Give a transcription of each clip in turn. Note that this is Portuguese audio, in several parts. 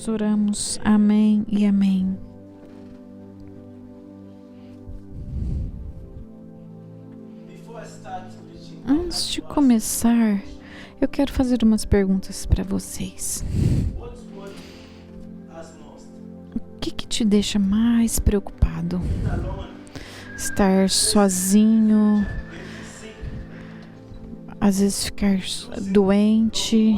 nós oramos. Amém e amém. Antes de começar, eu quero fazer umas perguntas para vocês. O que te deixa mais preocupado? Estar sozinho, às vezes ficar doente,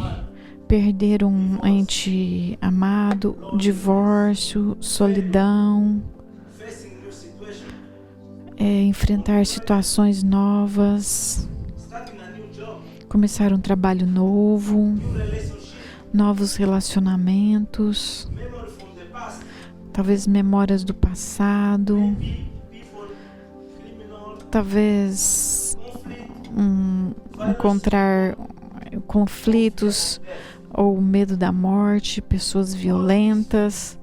perder um ente amado, divórcio, solidão, enfrentar situações novas, começar um trabalho novo, novos relacionamentos, talvez memórias do passado, talvez encontrar conflitos ou medo da morte, pessoas violentas.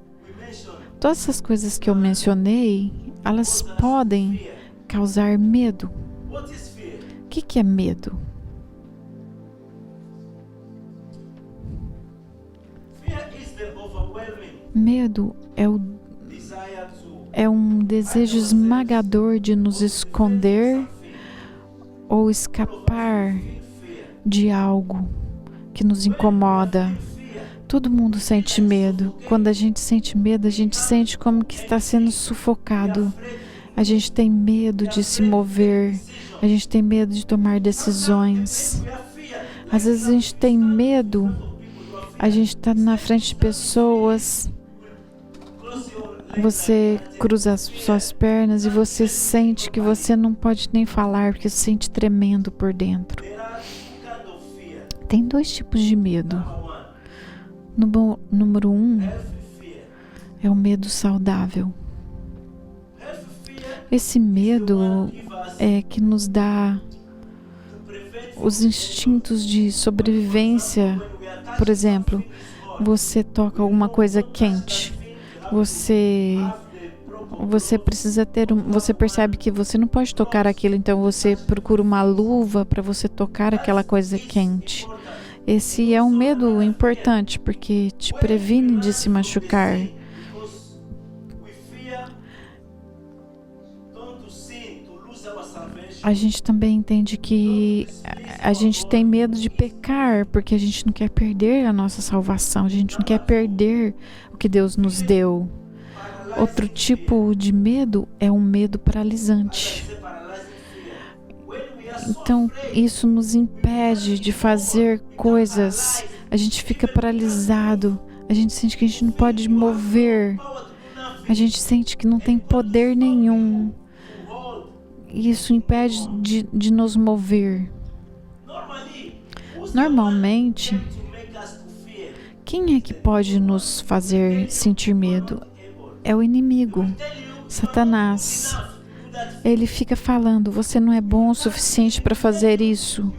Todas essas coisas que eu mencionei, elas podem causar medo. O que é medo? Medo é um desejo esmagador de nos esconder ou escapar de algo que nos incomoda. Todo mundo sente medo. Quando a gente sente medo, a gente sente como que está sendo sufocado. A gente tem medo de se mover. A gente tem medo de tomar decisões. Às vezes a gente tem medo. A gente está na frente de pessoas. Você cruza as suas pernas e você sente que você não pode nem falar, porque se sente tremendo por dentro. Tem dois tipos de medo. Número 1 é o medo saudável. Esse medo é que nos dá os instintos de sobrevivência. Por exemplo, você toca alguma coisa quente. Você precisa você percebe que você não pode tocar aquilo, então você procura uma luva para você tocar aquela coisa quente. Esse é um medo importante porque te previne de se machucar. A gente também entende que a gente tem medo de pecar porque a gente não quer perder a nossa salvação, a gente não quer perder o que Deus nos deu. Outro tipo de medo é um medo paralisante. Então, isso nos impede de fazer coisas. A gente fica paralisado. A gente sente que a gente não pode mover. A gente sente que não tem poder nenhum. Isso impede de nos mover. Normalmente, quem é que pode nos fazer sentir medo? É o inimigo, Satanás. Ele fica falando, você não é bom o suficiente para fazer isso.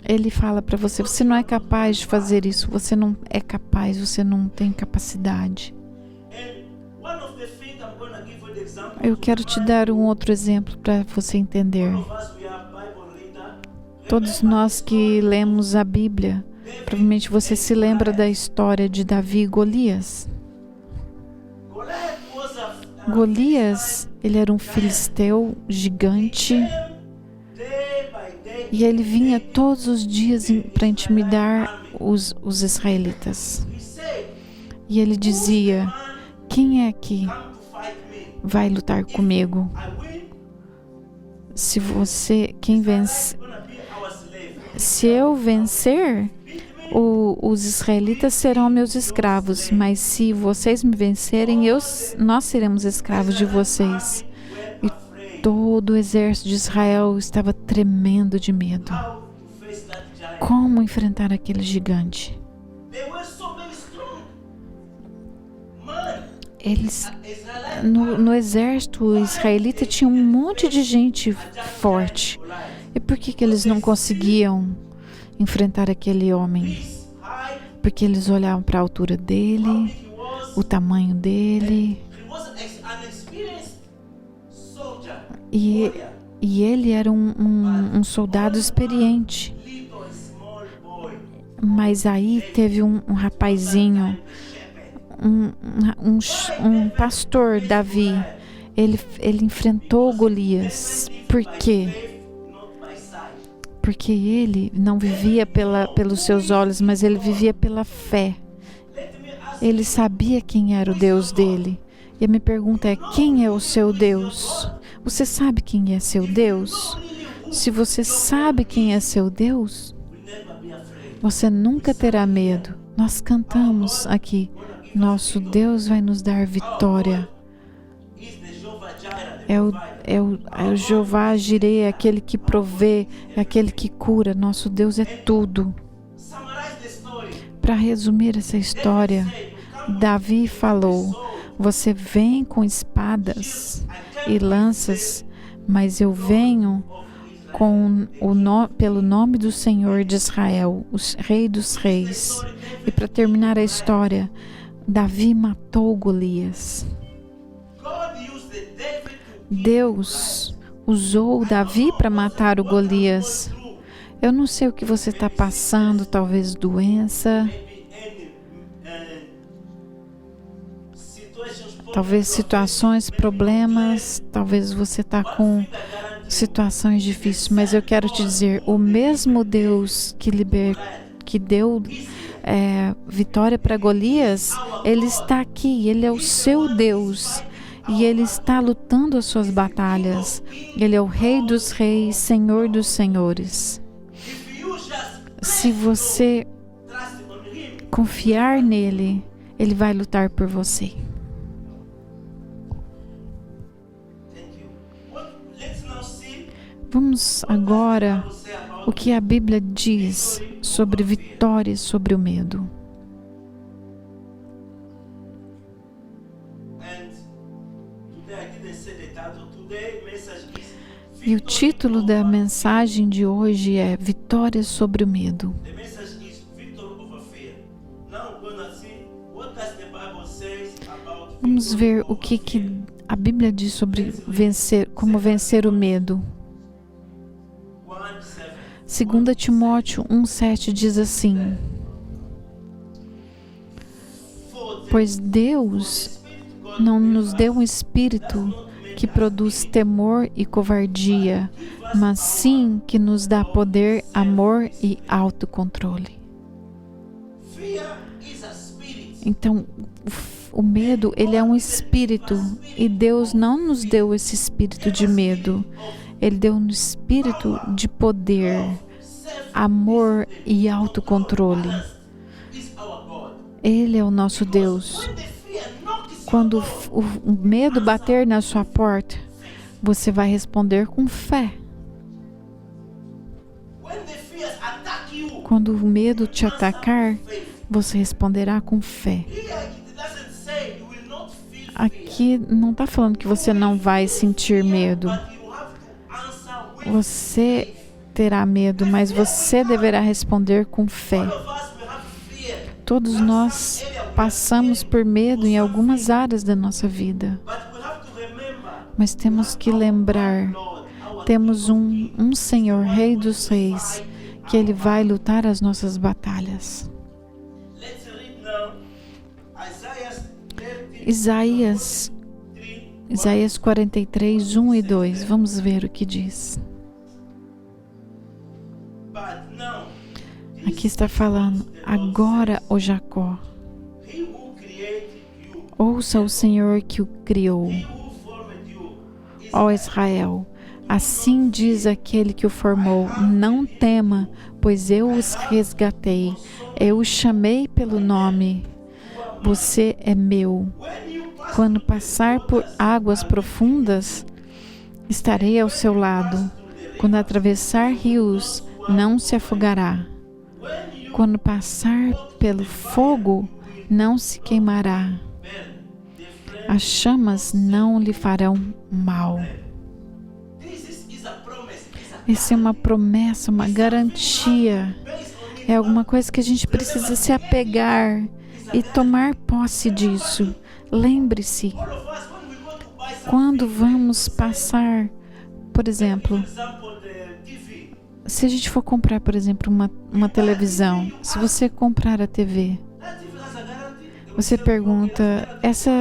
Ele fala para você, você não é capaz de fazer isso, você não é capaz, você não tem capacidade. Eu quero te dar um outro exemplo para você entender. Todos nós que lemos a Bíblia, provavelmente você se lembra da história de Davi e Golias. Golias, ele era um filisteu gigante e ele vinha todos os dias para intimidar os israelitas. E ele dizia, quem é que vai lutar comigo? Se eu vencer, os israelitas serão meus escravos, mas se vocês me vencerem, nós seremos escravos de vocês. E todo o exército de Israel estava tremendo de medo. Como enfrentar aquele gigante? Eles, no exército israelita tinha um monte de gente forte. E por que eles não conseguiam enfrentar aquele homem? Porque eles olhavam para a altura dele, o tamanho dele. E ele era um soldado experiente. Mas aí teve um rapazinho, um pastor, Davi. Ele enfrentou Golias. Por quê? Porque ele não vivia pelos seus olhos, mas ele vivia pela fé. Ele sabia quem era o Deus dele. E a minha pergunta é: quem é o seu Deus? Você sabe quem é seu Deus? Se você sabe quem é seu Deus, você nunca terá medo. Nós cantamos aqui: nosso Deus vai nos dar vitória. É o Jeová Jireh, é aquele que provê, é aquele que cura. Nosso Deus é tudo. Para resumir essa história, Davi falou: você vem com espadas e lanças, mas eu venho pelo nome do Senhor de Israel, o Rei dos Reis. E para terminar a história, Davi matou Golias. Deus usou Davi para matar o Golias. Eu não sei o que você está passando, talvez doença, talvez situações, problemas, talvez você está com situações difíceis, mas eu quero te dizer, o mesmo Deus que deu vitória para Golias, Ele está aqui, Ele é o seu Deus. E Ele está lutando as suas batalhas. Ele é o Rei dos Reis, Senhor dos Senhores. Se você confiar nele, Ele vai lutar por você. Vamos agora o que a Bíblia diz sobre vitória sobre o medo. E o título da mensagem de hoje é Vitória sobre o Medo. Vamos ver o que a Bíblia diz sobre como vencer o medo. 2 Timóteo 1,7 diz assim: pois Deus não nos deu um espírito que produz temor e covardia, mas sim que nos dá poder, amor e autocontrole. Então, o medo, ele é um espírito, e Deus não nos deu esse espírito de medo. Ele deu um espírito de poder, amor e autocontrole. Ele é o nosso Deus. Quando o medo bater na sua porta, você vai responder com fé. Quando o medo te atacar, você responderá com fé. Aqui não está falando que você não vai sentir medo. Você terá medo, mas você deverá responder com fé. Todos nós passamos por medo em algumas áreas da nossa vida. Mas temos que lembrar, temos um Senhor, Rei dos Reis, que Ele vai lutar as nossas batalhas. Isaías 43, 1 e 2. Vamos ver o que diz. Aqui está falando: agora, ó Jacó, ouça o Senhor que o criou. Ó Israel, assim diz aquele que o formou: não tema, pois eu os resgatei. Eu os chamei pelo nome. Você é meu. Quando passar por águas profundas, estarei ao seu lado. Quando atravessar rios, não se afogará. Quando passar pelo fogo, não se queimará. As chamas não lhe farão mal. Essa é uma promessa, uma garantia. É alguma coisa que a gente precisa se apegar e tomar posse disso. Lembre-se, quando vamos passar, por exemplo, Se a gente for comprar, por exemplo, uma televisão, se você comprar a TV, você pergunta, essa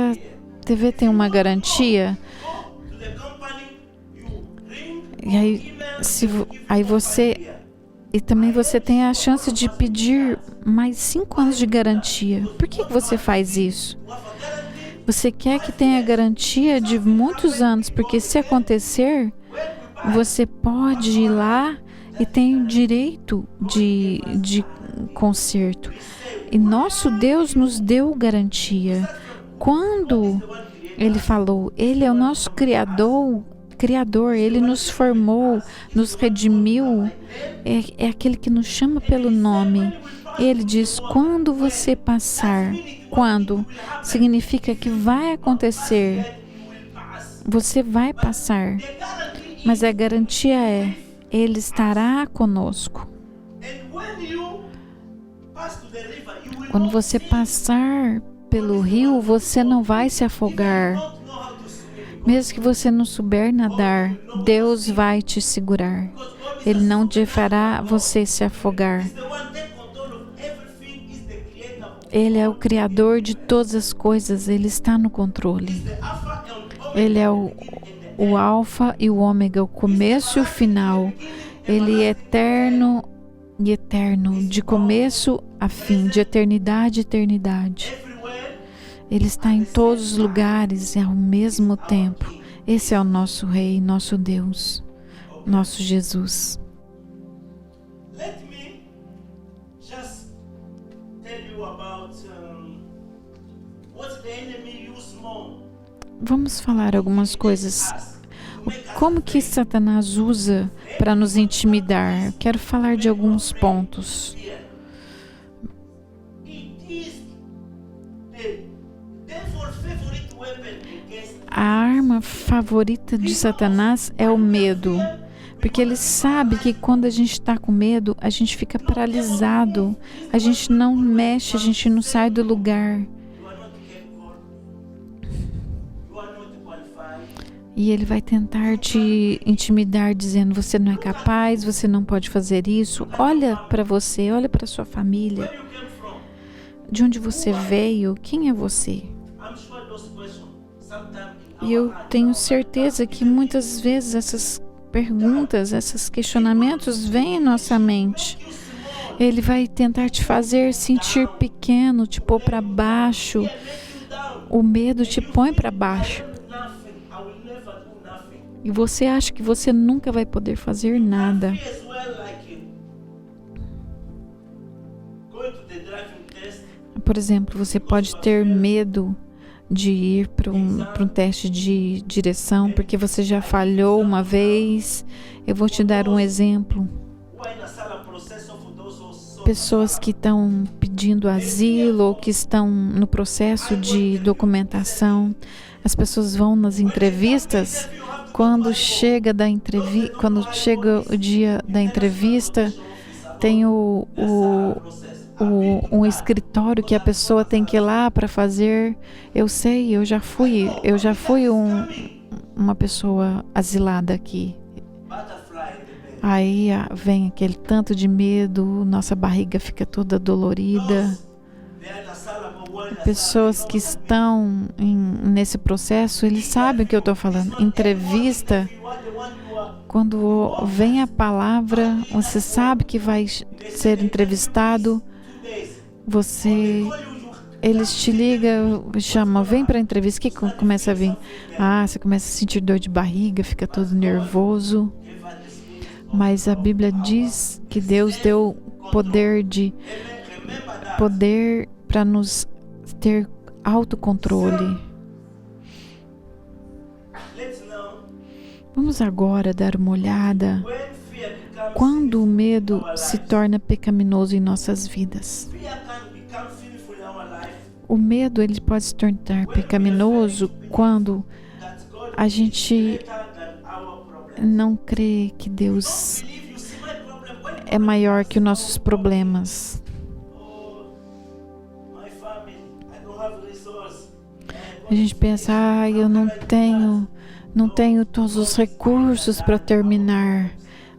TV tem uma garantia? E aí você... E também você tem a chance de pedir mais 5 anos de garantia. Por que você faz isso? Você quer que tenha garantia de muitos anos, porque se acontecer, você pode ir lá e tem o direito de conserto. E nosso Deus nos deu garantia. Quando Ele falou, Ele é o nosso Criador, Ele nos formou, nos redimiu, é aquele que nos chama pelo nome. Ele diz, quando você passar, quando significa que vai acontecer, você vai passar, mas a garantia é, Ele estará conosco. Quando você passar pelo rio, você não vai se afogar. Mesmo que você não souber nadar, Deus vai te segurar. Ele não te fará você se afogar. Ele é o Criador de todas as coisas, Ele está no controle. Ele é o Alfa e o Ômega, o começo e o final. Ele é eterno e eterno, de começo a fim, de eternidade a eternidade. Ele está em todos os lugares e ao mesmo tempo. Esse é o nosso Rei, nosso Deus, nosso Jesus. Vamos falar algumas coisas. Como que Satanás usa para nos intimidar? Quero falar de alguns pontos. A arma favorita de Satanás é o medo, porque ele sabe que quando a gente está com medo, a gente fica paralisado, a gente não mexe, a gente não sai do lugar. E ele vai tentar te intimidar dizendo, você não é capaz, você não pode fazer isso. Olha para você, olha para sua família. De onde você veio? Quem é você? E eu tenho certeza que muitas vezes essas perguntas, esses questionamentos vêm em nossa mente. Ele vai tentar te fazer sentir pequeno, te pôr para baixo. O medo te põe para baixo. E você acha que você nunca vai poder fazer nada. Por exemplo, você pode ter medo de ir para um teste de direção, porque você já falhou uma vez. Eu vou te dar um exemplo. Pessoas que estão pedindo asilo ou que estão no processo de documentação, as pessoas vão nas entrevistas. Quando chega o dia da entrevista, tem um escritório que a pessoa tem que ir lá para fazer. Eu sei, eu já fui uma pessoa asilada aqui. Aí vem aquele tanto de medo, nossa barriga fica toda dolorida. Pessoas que estão nesse processo, eles sabem o que eu estou falando. Entrevista, quando vem a palavra, você sabe que vai ser entrevistado. Eles te ligam, chamam, vem para a entrevista. O que começa a vir? Você começa a sentir dor de barriga, fica todo nervoso. Mas a Bíblia diz que Deus deu poder para nos ter autocontrole. Vamos agora dar uma olhada quando o medo se torna pecaminoso em nossas vidas. O medo ele pode se tornar pecaminoso quando a gente não crê que Deus é maior que os nossos problemas. A gente pensa, eu não tenho todos os recursos para terminar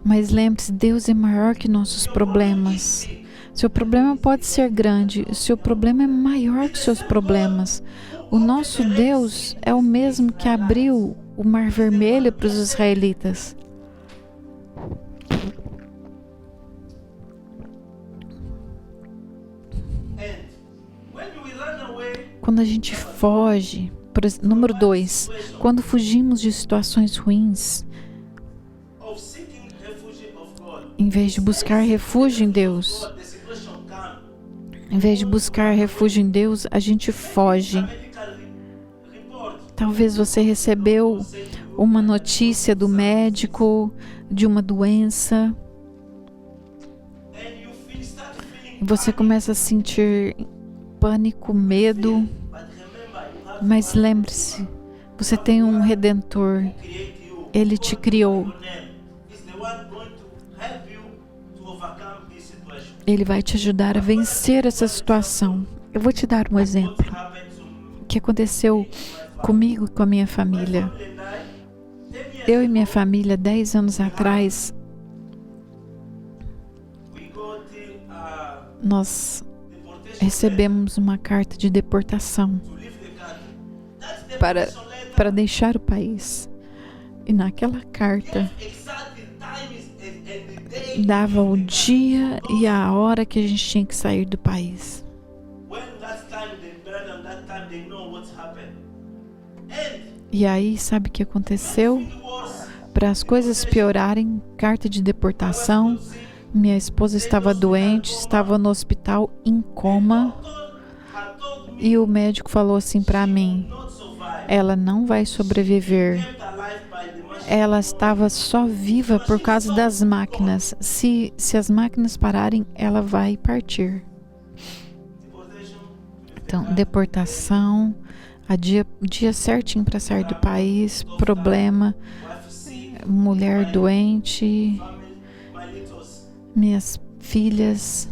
Mas lembre-se, Deus é maior que nossos problemas. Seu problema pode ser grande, seu problema é maior que seus problemas. O nosso Deus é o mesmo que abriu o Mar Vermelho para os israelitas. Quando a gente foge, número 2, quando fugimos de situações ruins, em vez de buscar refúgio em Deus, a gente foge. Talvez você recebeu uma notícia do médico de uma doença e você começa a sentir pânico, medo, mas lembre-se, você tem um Redentor, Ele te criou, Ele vai te ajudar a vencer essa situação. Eu vou te dar um exemplo que aconteceu comigo e com a minha família. Eu e minha família, 10 anos atrás, nós recebemos uma carta de deportação para deixar o país. E naquela carta dava o dia e a hora que a gente tinha que sair do país. E aí, sabe o que aconteceu? Para as coisas piorarem, carta de deportação, minha esposa estava doente, estava no hospital em coma, e o médico falou assim para mim: ela não vai sobreviver. Ela estava só viva por causa das máquinas. Se as máquinas pararem, ela vai partir. Então, deportação, dia certinho para sair do país, problema, mulher doente, minhas filhas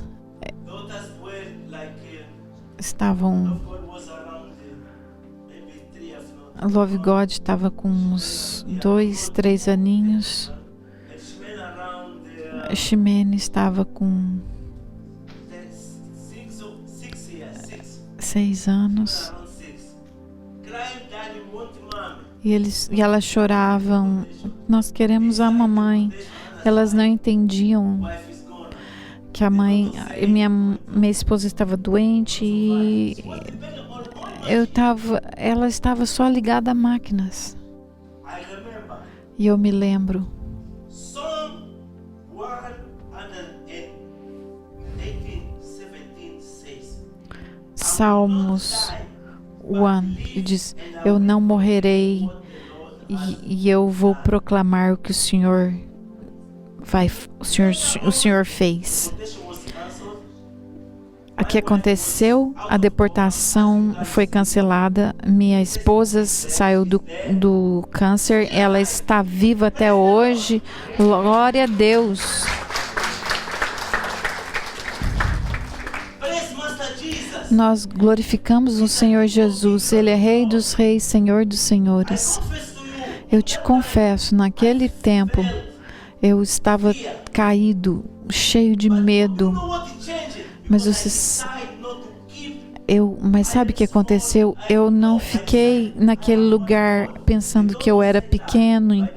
estavam... A Love God estava com uns 2, 3 aninhos. A Ximene estava com 6 anos. E elas choravam: nós queremos a mamãe. Elas não entendiam que a mãe, minha esposa estava doente e ela estava só ligada a máquinas. E eu me lembro. Salmos 1 diz: eu não morrerei e eu vou proclamar o que o Senhor fez. O que aconteceu? A deportação foi cancelada. Minha esposa saiu do câncer. Ela está viva até hoje. Glória a Deus. Nós glorificamos o Senhor Jesus. Ele é Rei dos Reis, Senhor dos Senhores. Eu te confesso, naquele tempo, eu estava caído, cheio de medo. Mas sabe o que aconteceu? Eu não fiquei naquele lugar pensando que eu era pequeno.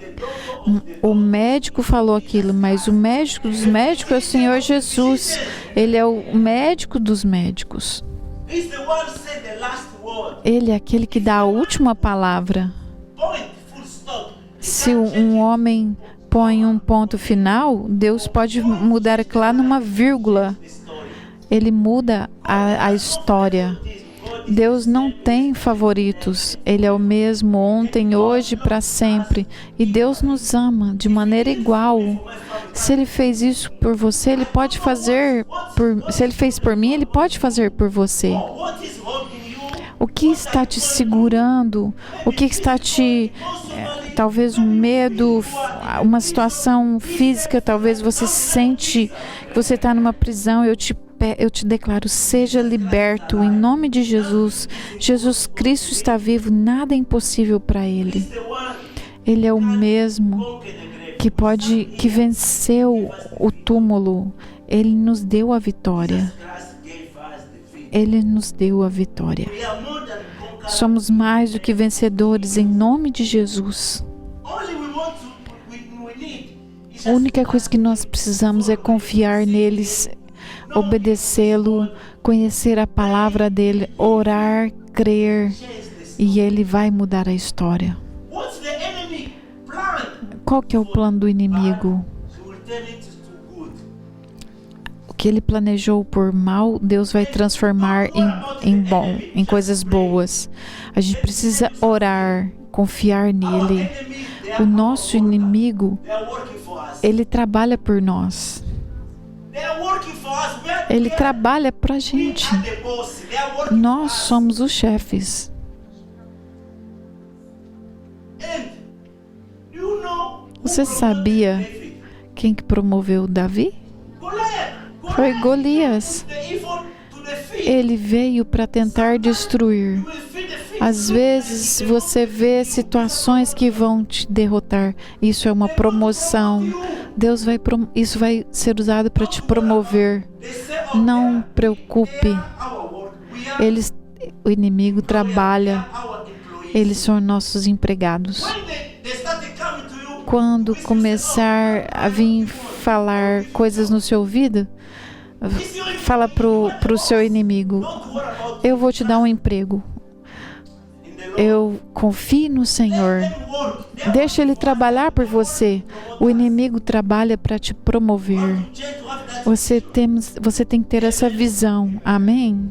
O médico falou aquilo, mas o médico dos médicos é o Senhor Jesus. Ele é o médico dos médicos. Ele é aquele que dá a última palavra. Se um homem põe um ponto final, Deus pode mudar aquilo lá numa vírgula. Ele muda a história. Deus não tem favoritos. Ele é o mesmo ontem, hoje, para sempre. E Deus nos ama de maneira igual. Se Ele fez isso por você, Ele pode fazer se Ele fez por mim, Ele pode fazer por você. O que está te segurando? O que está te... talvez um medo, uma situação física, talvez você sente que você está numa prisão. Eu te declaro, seja liberto em nome de Jesus. Jesus Cristo está vivo, nada é impossível para Ele. Ele é o mesmo que venceu o túmulo. Ele nos deu a vitória. Ele nos deu a vitória. Somos mais do que vencedores em nome de Jesus. A única coisa que nós precisamos é confiar neles, obedecê-lo, conhecer a palavra dele, orar, crer, e ele vai mudar a história. Qual que é o plano do inimigo? O que ele planejou por mal, Deus vai transformar em bom, em coisas boas. A gente precisa orar, confiar nele. O nosso inimigo, ele trabalha por nós. Ele trabalha pra gente. Nós somos os chefes. Você sabia quem que promoveu Davi? Foi Golias. Ele veio para tentar destruir. Às vezes você vê situações que vão te derrotar. Isso é uma promoção. Isso vai ser usado para te promover. Não preocupe. O inimigo trabalha. Eles são nossos empregados. Quando começar a vir falar coisas no seu ouvido, fala pro seu inimigo: eu vou te dar um emprego. Eu confio no Senhor. Deixa Ele trabalhar por você. O inimigo trabalha para te promover. Você tem que ter essa visão. Amém?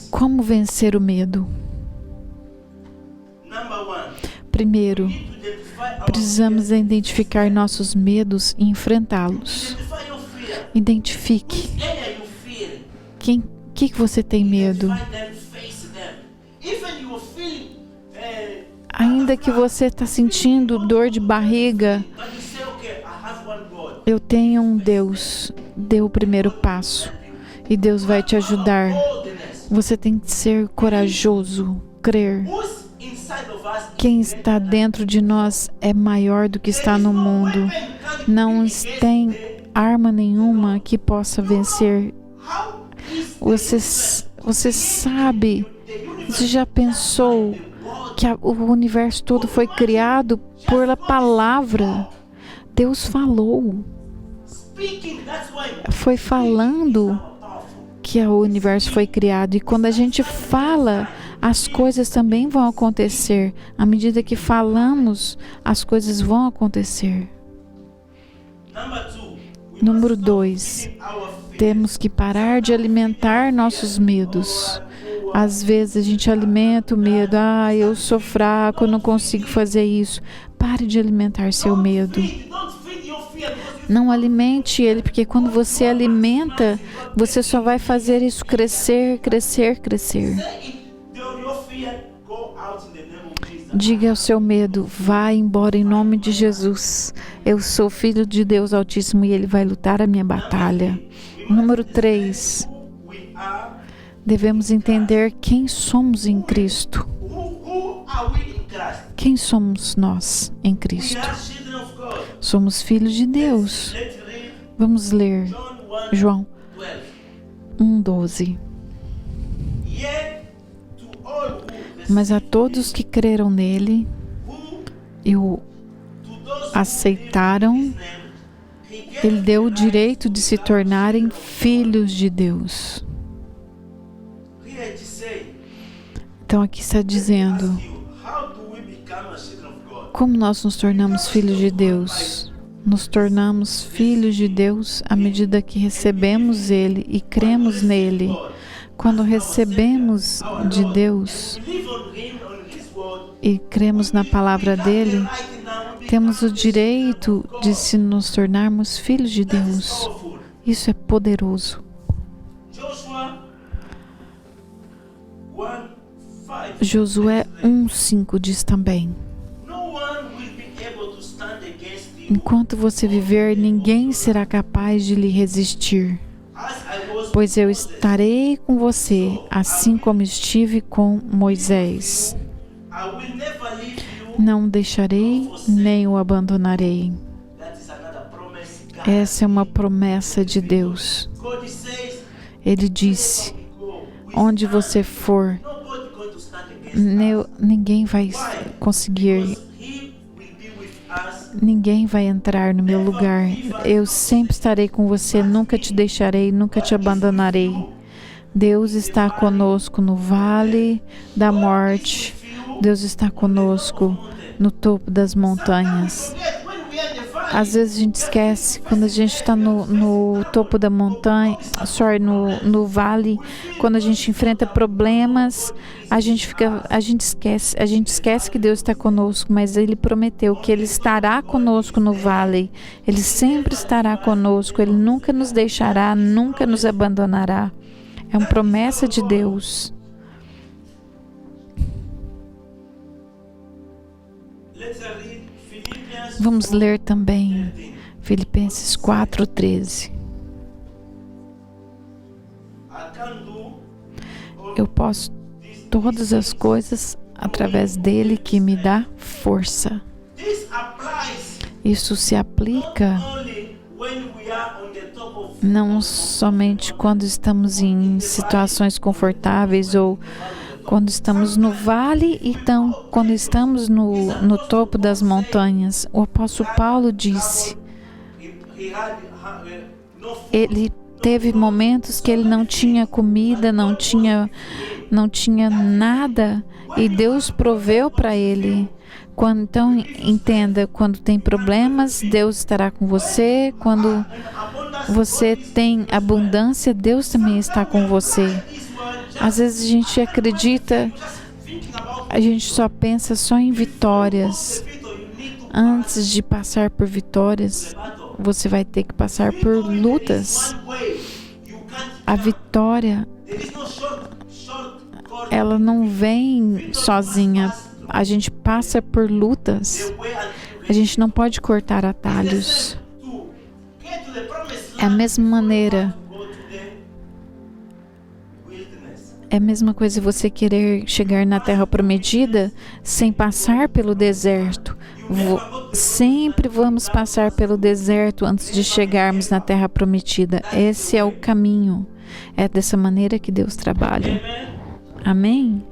Como vencer o medo? Primeiro, precisamos identificar nossos medos e enfrentá-los. Identifique. O que você tem medo? Ainda que você está sentindo dor de barriga, eu tenho um Deus. Dê o primeiro passo e Deus vai te ajudar. Você tem que ser corajoso, crer. Quem está dentro de nós é maior do que está no mundo. Não tem arma nenhuma que possa vencer. Você sabe, você já pensou que o universo todo foi criado pela palavra? Deus falou. Foi falando que o universo foi criado. E quando a gente fala, as coisas também vão acontecer. À medida que falamos, as coisas vão acontecer. Número 2. Temos que parar de alimentar nossos medos. Às vezes a gente alimenta o medo. Eu sou fraco, eu não consigo fazer isso. Pare de alimentar seu medo. Não alimente ele, porque quando você alimenta, você só vai fazer isso crescer, crescer, crescer. Diga ao seu medo: vai embora em nome de Jesus. Eu sou filho de Deus Altíssimo e Ele vai lutar a minha batalha. Número 3. Devemos entender quem somos em Cristo. Quem somos nós em Cristo? Somos filhos de Deus. Vamos ler João 1:12. Mas a todos que creram nele e o aceitaram, Ele deu o direito de se tornarem filhos de Deus. Então aqui está dizendo: como nós nos tornamos filhos de Deus? Nos tornamos filhos de Deus à medida que recebemos Ele e cremos nele. Quando recebemos de Deus e cremos na palavra dele, temos o direito de se nos tornarmos filhos de Deus. Isso é poderoso. Josué 1:5 diz também: enquanto você viver, ninguém será capaz de lhe resistir, pois eu estarei com você, assim como estive com Moisés. Não o deixarei, nem o abandonarei. Essa é uma promessa de Deus. Ele disse: onde você for, ninguém vai conseguir, ninguém vai entrar no meu lugar. Eu sempre estarei com você, nunca te deixarei, nunca te abandonarei. Deus está conosco no vale da morte. Deus está conosco no topo das montanhas. Às vezes a gente esquece, quando a gente está no topo da montanha, no vale, quando a gente enfrenta problemas, a gente esquece que Deus está conosco, mas Ele prometeu que Ele estará conosco no vale. Ele sempre estará conosco, Ele nunca nos deixará, nunca nos abandonará. É uma promessa de Deus. Vamos ler também Filipenses 4:13. Eu posso todas as coisas através dele que me dá força. Isso se aplica não somente quando estamos em situações confortáveis ou quando estamos no vale, então quando estamos no topo das montanhas. O apóstolo Paulo disse, ele teve momentos que ele não tinha comida, não tinha nada, e Deus proveu para ele. Então entenda, quando tem problemas, Deus estará com você. Quando você tem abundância, Deus também está com você. Às vezes a gente acredita, a gente só pensa só em vitórias. Antes de passar por vitórias, você vai ter que passar por lutas. A vitória, ela não vem sozinha. A gente passa por lutas. A gente não pode cortar atalhos. É a mesma maneira. É a mesma coisa você querer chegar na Terra Prometida sem passar pelo deserto. Sempre vamos passar pelo deserto antes de chegarmos na Terra Prometida. Esse é o caminho. É dessa maneira que Deus trabalha. Amém?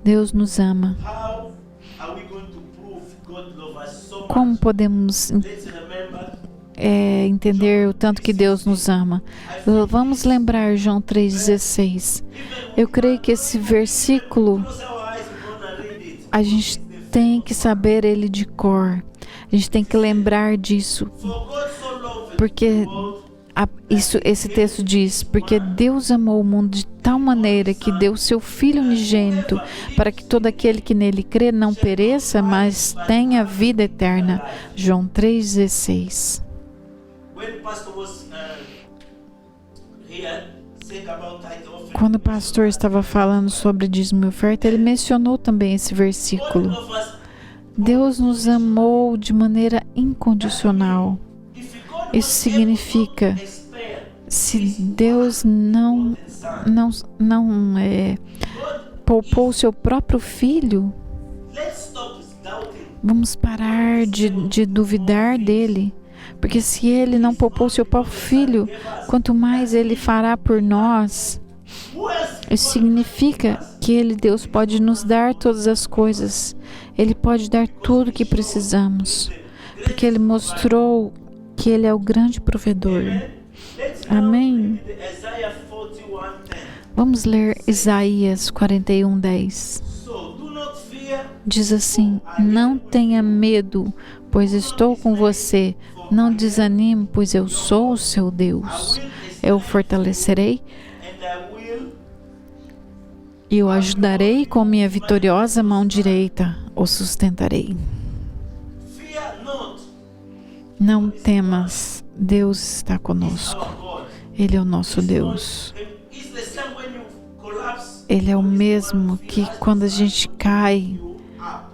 Deus nos ama. Como podemos entender o tanto que Deus nos ama? Vamos lembrar João 3,16. Eu creio que esse versículo, a gente tem que saber ele de cor. A gente tem que lembrar disso. Porque esse texto diz, porque Deus amou o mundo de tal maneira que deu seu Filho unigênito, para que todo aquele que nele crê não pereça, mas tenha vida eterna. João 3,16. Quando o pastor estava falando sobre dízimo e oferta, ele mencionou também esse versículo. Deus nos amou de maneira incondicional. Isso significa, se Deus não poupou o seu próprio Filho, vamos parar de duvidar dele. Porque se Ele não poupou o seu próprio Filho, quanto mais Ele fará por nós. Isso significa que Deus pode nos dar todas as coisas. Ele pode dar tudo o que precisamos. Porque Ele mostrou que Ele é o grande provedor. Amém? Vamos ler Isaías 41:10. Diz assim: não tenha medo, pois estou com você. Não desanime, pois eu sou o seu Deus. Eu o fortalecerei e o ajudarei com minha vitoriosa mão direita. O sustentarei. Não temas, Deus está conosco. Ele é o nosso Deus. Ele é o mesmo que quando a gente cai,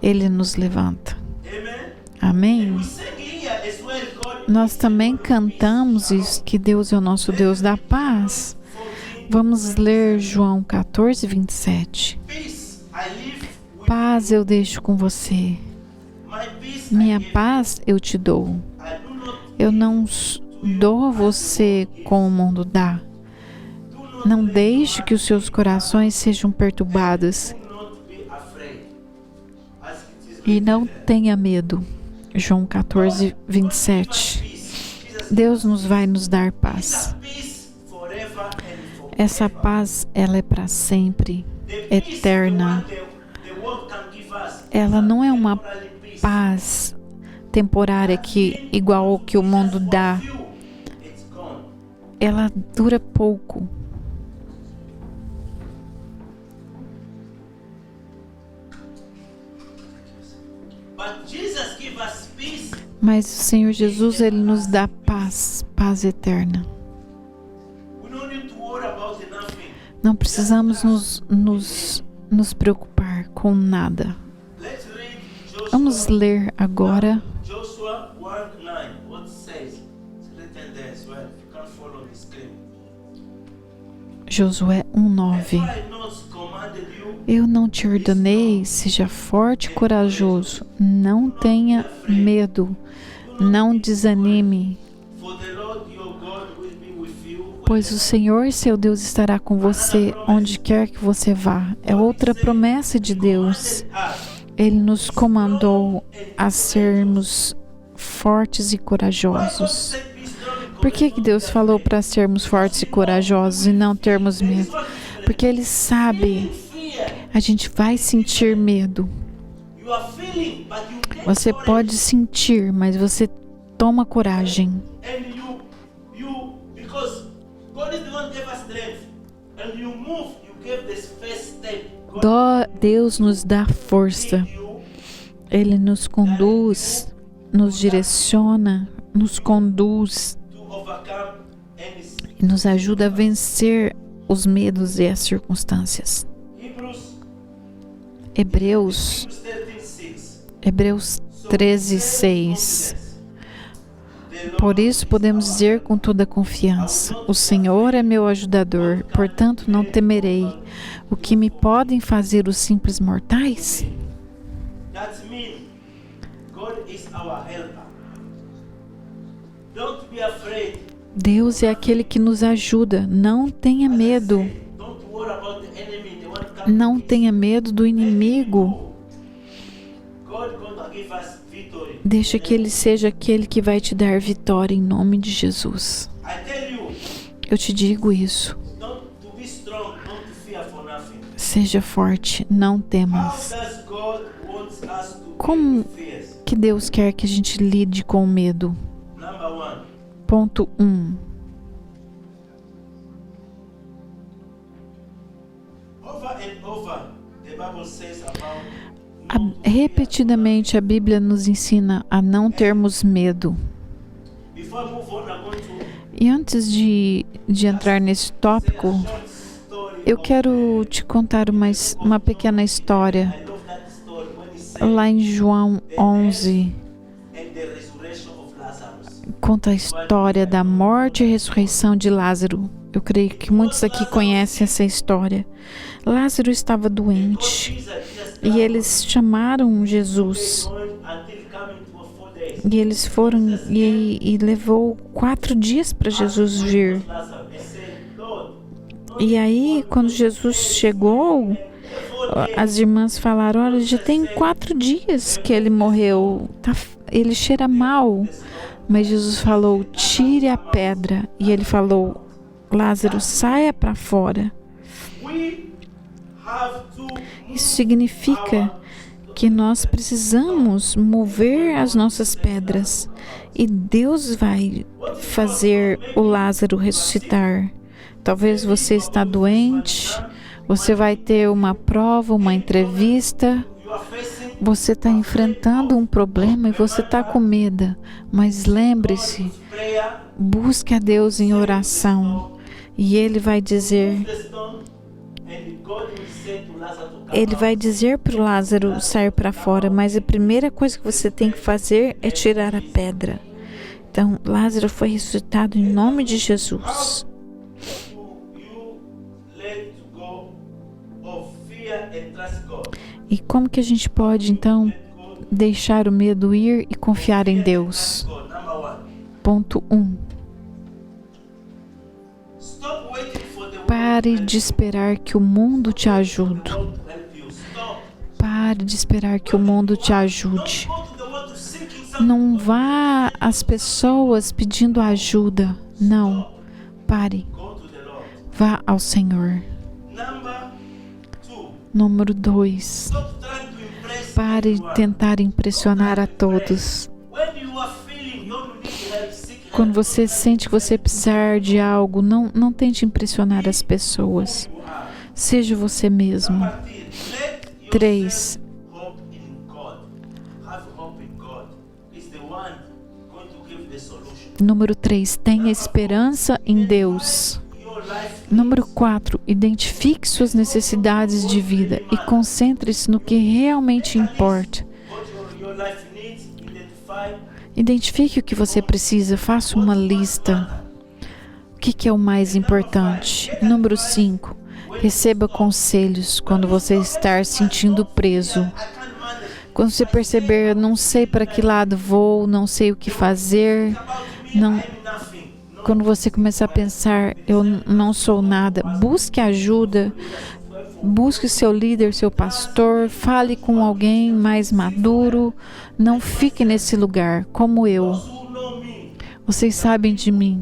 Ele nos levanta. Amém? Nós também cantamos isso, que Deus é o nosso Deus da paz. Vamos ler João 14:27. paz eu deixo com você. Minha paz eu te dou. Eu não dou a você como o mundo dá. Não deixe que os seus corações sejam perturbados. E não tenha medo. João 14, 27. Deus vai nos dar paz. Essa paz, ela é para sempre, eterna. Ela não é uma paz temporária igual ao que o mundo dá. Ela dura pouco. Mas o Senhor Jesus, Ele nos dá paz, paz eterna. Não precisamos nos preocupar com nada. Vamos ler agora Josué 1:9. Eu não te ordenei, seja forte e corajoso, não tenha medo, não desanime, pois o Senhor, seu Deus, estará com você onde quer que você vá. É outra promessa de Deus. Ele nos comandou a sermos fortes e corajosos. Por que Deus falou para sermos fortes e corajosos e não termos medo? Porque Ele sabe, a gente vai sentir medo. Você pode sentir, mas você toma coragem. Deus nos dá força. Ele nos conduz, nos direciona, nos conduz e nos ajuda a vencer os medos e as circunstâncias. Hebreus 13:6. Por isso podemos dizer com toda confiança: o Senhor é meu ajudador, portanto não temerei. O que me podem fazer os simples mortais? Deus é aquele que nos ajuda. Não tenha medo. Não tenha medo do inimigo. Deixa que Ele seja aquele que vai te dar vitória em nome de Jesus. Eu te digo isso. Seja forte, não temas. Como que Deus quer que a gente lide com o medo? Ponto 1. Repetidamente a Bíblia nos ensina a não termos medo. E antes de entrar nesse tópico, eu quero te contar uma pequena história. Lá em João 11, conta a história da morte e ressurreição de Lázaro. Eu creio que muitos aqui conhecem essa história. Lázaro estava doente e eles chamaram Jesus. E eles foram e levou 4 dias para Jesus vir. E aí, quando Jesus chegou, as irmãs falaram: olha, já tem 4 dias que ele morreu, ele cheira mal. Mas Jesus falou: tire a pedra. E ele falou: Lázaro, saia para fora. Isso significa que nós precisamos mover as nossas pedras e Deus vai fazer o Lázaro ressuscitar. Talvez você está doente, você vai ter uma prova, uma entrevista, você está enfrentando um problema e você está com medo, mas lembre-se, busque a Deus em oração e Ele vai dizer para o Lázaro sair para fora, mas a primeira coisa que você tem que fazer é tirar a pedra. Então, Lázaro foi ressuscitado em nome de Jesus. E como que a gente pode, então, deixar o medo ir e confiar em Deus? Ponto 1. Pare de esperar que o mundo te ajude. Pare de esperar que o mundo te ajude. Não vá às pessoas pedindo ajuda. Não. Pare. Vá ao Senhor. Número 2. Pare de tentar impressionar a todos. Quando você sente que você precisar de algo, não tente impressionar as pessoas. Seja você mesmo. 3. Número 3. Tenha esperança em Deus. Número 4. Identifique suas necessidades de vida e concentre-se no que realmente importa. Identifique o que você precisa, faça uma lista. O que é o mais importante? Número 5. Receba conselhos quando você estar sentindo preso. Quando você perceber, não sei para que lado vou, não sei o que fazer, quando você começar a pensar, eu não sou nada, busque ajuda, busque seu líder, seu pastor, fale com alguém mais maduro, não fique nesse lugar, como eu. Vocês sabem de mim,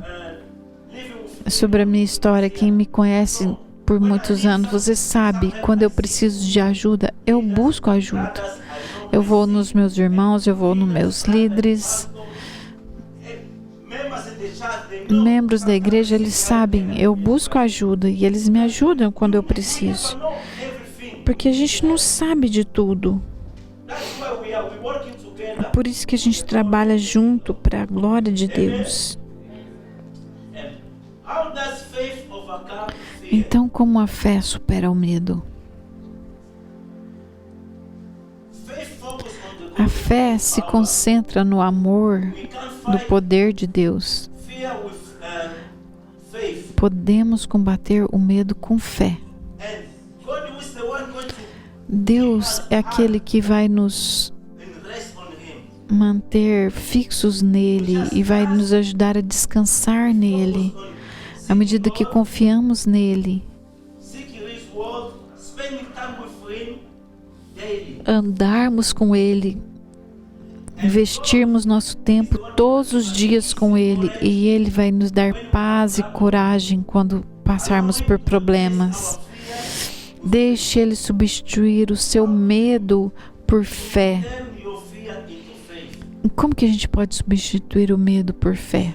sobre a minha história, quem me conhece por muitos anos, você sabe, quando eu preciso de ajuda, eu busco ajuda. Eu vou nos meus irmãos, eu vou nos meus líderes. Membros da igreja, eles sabem, eu busco ajuda e eles me ajudam quando eu preciso. Porque a gente não sabe de tudo. É por isso que a gente trabalha junto para a glória de Deus. Então, como a fé supera o medo? A fé se concentra no amor do poder de Deus. Podemos combater o medo com fé. Deus é aquele que vai nos manter fixos nele e vai nos ajudar a descansar nele, à medida que confiamos nele. Andarmos com ele, investirmos nosso tempo todos os dias com ele e ele vai nos dar paz e coragem quando passarmos por problemas. Deixe ele substituir o seu medo por fé. Como que a gente pode substituir o medo por fé?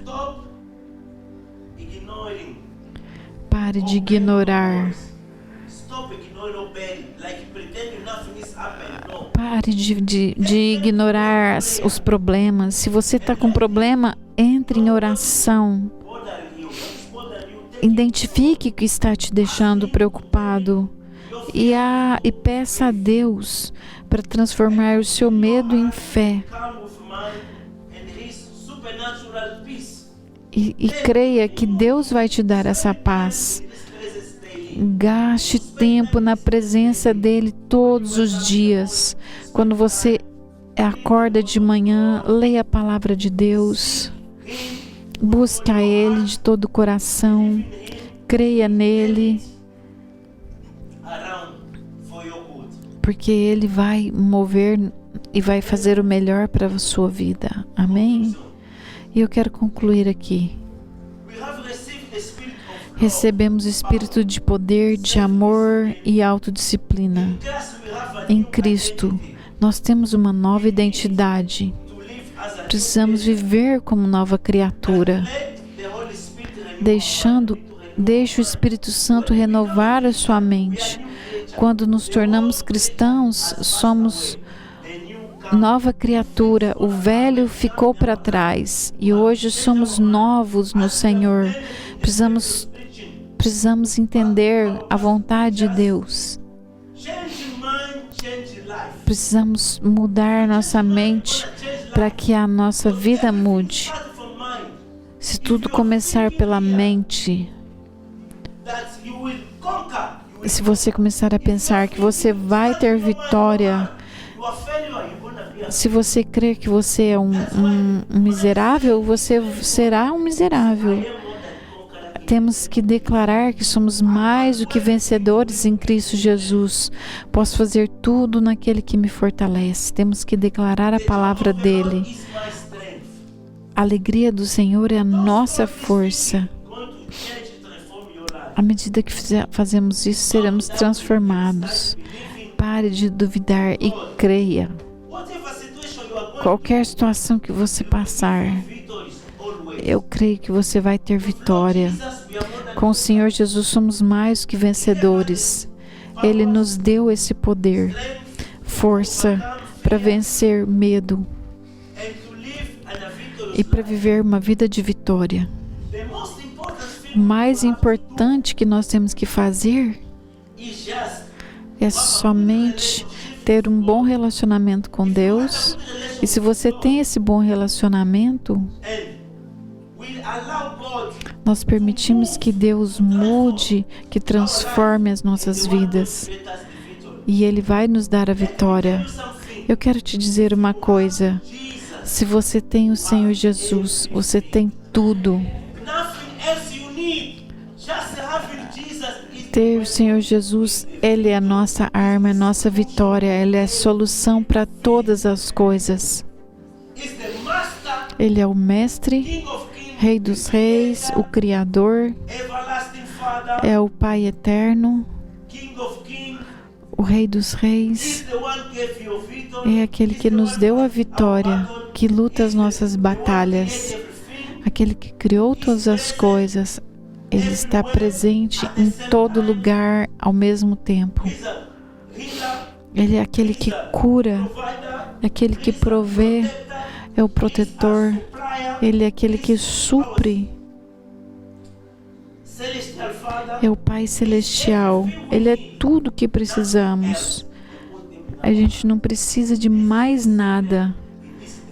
Pare de ignorar. Pare de ignorar os problemas. Se você está com problema, entre em oração. Identifique o que está te deixando preocupado e peça a Deus para transformar o seu medo em fé. E creia que Deus vai te dar essa paz. Gaste tempo na presença dele todos os dias. Quando você acorda de manhã, leia a palavra de Deus. Busque a ele de todo o coração. Creia nele. Porque ele vai mover e vai fazer o melhor para a sua vida. Amém? E eu quero concluir aqui. Recebemos espírito de poder, de amor e autodisciplina. Em Cristo, nós temos uma nova identidade. Precisamos viver como nova criatura. Deixe o Espírito Santo renovar a sua mente. Quando nos tornamos cristãos, somos nova criatura. O velho ficou para trás e hoje somos novos no Senhor. Precisamos entender a vontade de Deus. Precisamos mudar nossa mente para que a nossa vida mude. Se tudo começar pela mente, Se você começar a pensar que você vai ter vitória, se você crer que você é um miserável, você será um miserável. Temos que declarar que somos mais do que vencedores em Cristo Jesus. Posso fazer tudo naquele que me fortalece. Temos que declarar a palavra dele. A alegria do Senhor é a nossa força. À medida que fazemos isso, seremos transformados. Pare de duvidar e creia. Qualquer situação que você passar, eu creio que você vai ter vitória. Com o Senhor Jesus somos mais que vencedores. Ele nos deu esse poder, força para vencer medo e para viver uma vida de vitória. O mais importante que nós temos que fazer é somente ter um bom relacionamento com Deus. E se você tem esse bom relacionamento, nós permitimos que Deus mude, que transforme as nossas vidas. E Ele vai nos dar a vitória. Eu quero te dizer uma coisa. Se você tem o Senhor Jesus, você tem tudo. Ter o Senhor Jesus, Ele é a nossa arma, é a nossa vitória. Ele é a solução para todas as coisas. Ele é o Mestre, Rei dos Reis, o Criador, é o Pai Eterno, o Rei dos Reis, é aquele que nos deu a vitória, que luta as nossas batalhas, aquele que criou todas as coisas. Ele está presente em todo lugar ao mesmo tempo. Ele é aquele que cura, é aquele que provê, é o protetor. Ele é aquele que supre. É o Pai Celestial. Ele é tudo o que precisamos. A gente não precisa de mais nada.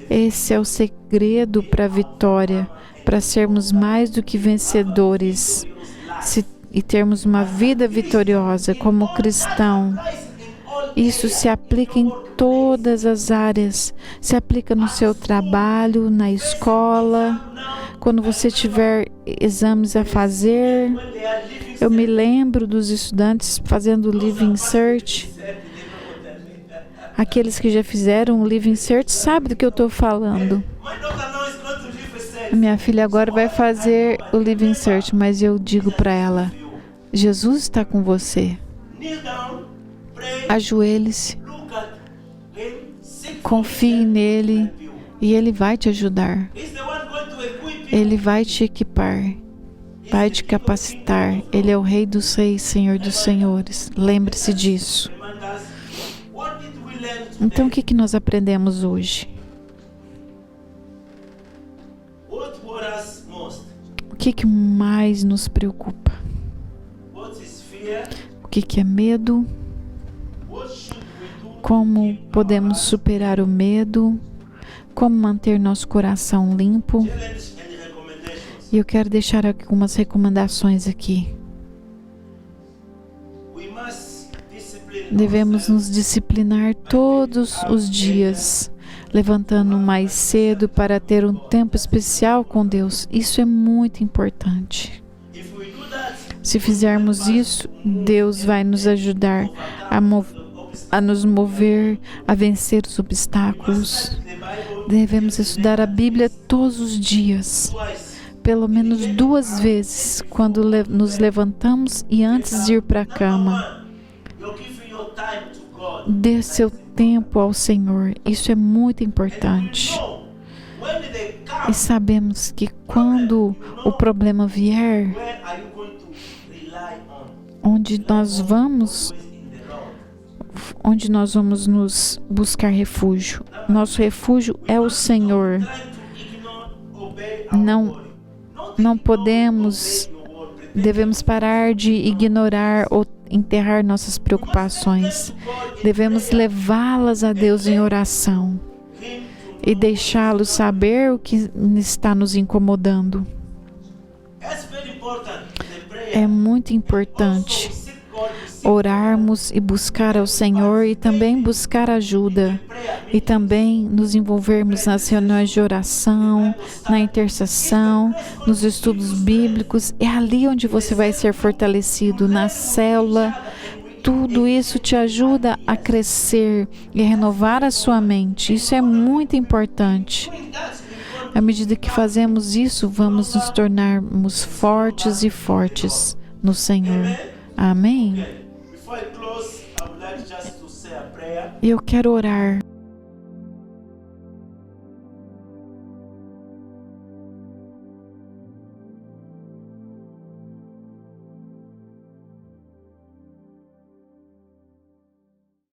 Esse é o segredo para a vitória, para sermos mais do que vencedores e termos uma vida vitoriosa como cristão. Isso se aplica em todas as áreas. Se aplica no seu trabalho, na escola, quando você tiver exames a fazer. Eu me lembro dos estudantes fazendo o Living Search. Aqueles que já fizeram o Living Search sabem do que eu estou falando. A minha filha agora vai fazer o Living Search, mas eu digo para ela: Jesus está com você. Ajoelhe-se, confie nele e ele vai te ajudar. Ele vai te equipar, vai te capacitar. Ele é o Rei dos Reis, Senhor dos Senhores. Lembre-se disso. Então, o que nós aprendemos hoje? O que mais nos preocupa? O que é medo? Como podemos superar o medo? Como manter nosso coração limpo? E eu quero deixar algumas recomendações aqui. Devemos nos disciplinar todos os dias, levantando mais cedo para ter um tempo especial com Deus. Isso é muito importante. Se fizermos isso, Deus vai nos ajudar a nos mover, a vencer os obstáculos. Devemos estudar a Bíblia todos os dias, pelo menos 2 vezes, quando nos levantamos e antes de ir para a cama. Dê seu tempo ao Senhor. Isso é muito importante. E sabemos que quando o problema vier, onde nós vamos nos buscar refúgio. Nosso refúgio é o Senhor. Não podemos, devemos parar de ignorar ou enterrar nossas preocupações. Devemos levá-las a Deus em oração e deixá-lo saber o que está nos incomodando. É muito importante orarmos e buscar ao Senhor e também buscar ajuda e também nos envolvermos nas reuniões de oração, na intercessão, nos estudos bíblicos. É ali onde você vai ser fortalecido, na célula. Tudo isso te ajuda a crescer e a renovar a sua mente. Isso é muito importante. À medida que fazemos isso, vamos nos tornarmos fortes e fortes no Senhor. Amém? Eu quero orar.